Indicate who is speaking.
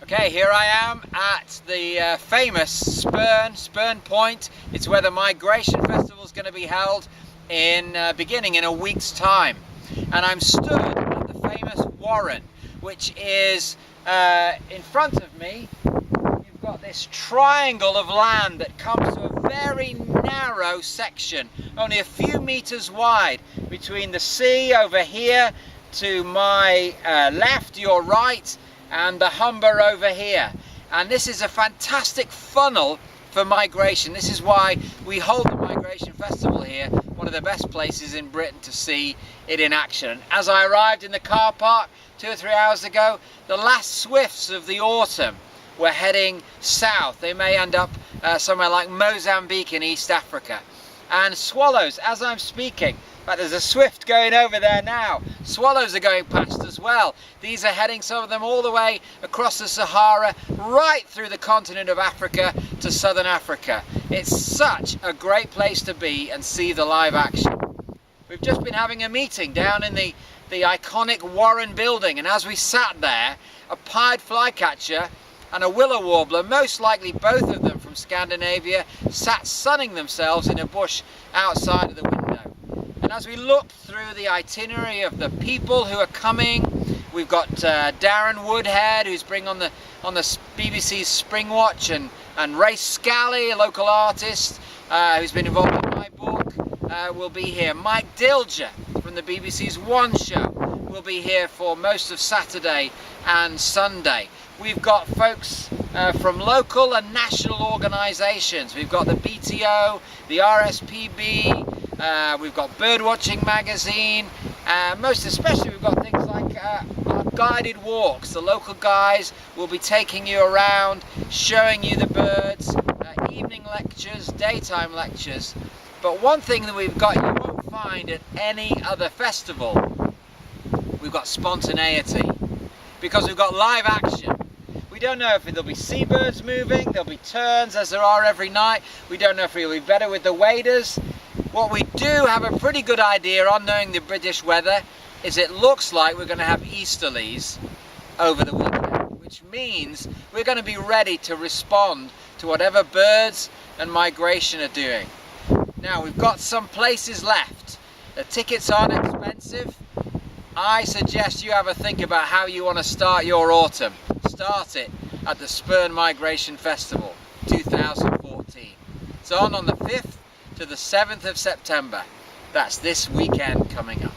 Speaker 1: Okay, here I am at the famous Spurn Point. It's where the Migration Festival is going to be held beginning in a week's time. And I'm stood at the famous Warren, which is in front of me. You've got this triangle of land that comes to a very narrow section, only a few meters wide, between the sea over here to my left, your right, and the Humber over here. And this is a fantastic funnel for migration. This is why we hold the Migration Festival here, one of the best places in Britain to see it in action. As I arrived in the car park 2 or 3 hours ago, the last swifts of the autumn were heading south. They may end up somewhere like Mozambique in East Africa. And swallows, as I'm speaking, but there's a swift going over there now. Swallows are going past as well. These are heading, some of them, all the way across the Sahara, right through the continent of Africa to southern Africa. It's such a great place to be and see the live action. We've just been having a meeting down in the iconic Warren building, and as we sat there, a pied flycatcher and a willow warbler, most likely both of them from Scandinavia, sat sunning themselves in a bush outside of the window. And as we look through the itinerary of the people who are coming, we've got Darren Woodhead, who's bring on the BBC's Spring Watch, and Ray Scally, a local artist who's been involved in my book, will be here. Mike Dilger from the BBC's One Show will be here for most of Saturday and Sunday. We've got folks from local and national organisations. We've got the BTO, the RSPB, we've got Birdwatching Magazine, most especially we've got things like our guided walks. The local guys will be taking you around, showing you the birds, evening lectures, daytime lectures. But one thing that we've got you won't find at any other festival, we've got spontaneity, because we've got live action. We don't know if there'll be seabirds moving, there'll be terns as there are every night. We don't know if it'll be better with the waders. What we do have a pretty good idea on, knowing the British weather, is it looks like we're going to have easterlies over the weekend, which means we're going to be ready to respond to whatever birds and migration are doing. Now, we've got some places left. The tickets aren't expensive. I suggest you have a think about how you want to start your autumn. Start it at the Spurn Migration Festival 2014. It's on the 5th to the 7th of September. That's this weekend coming up.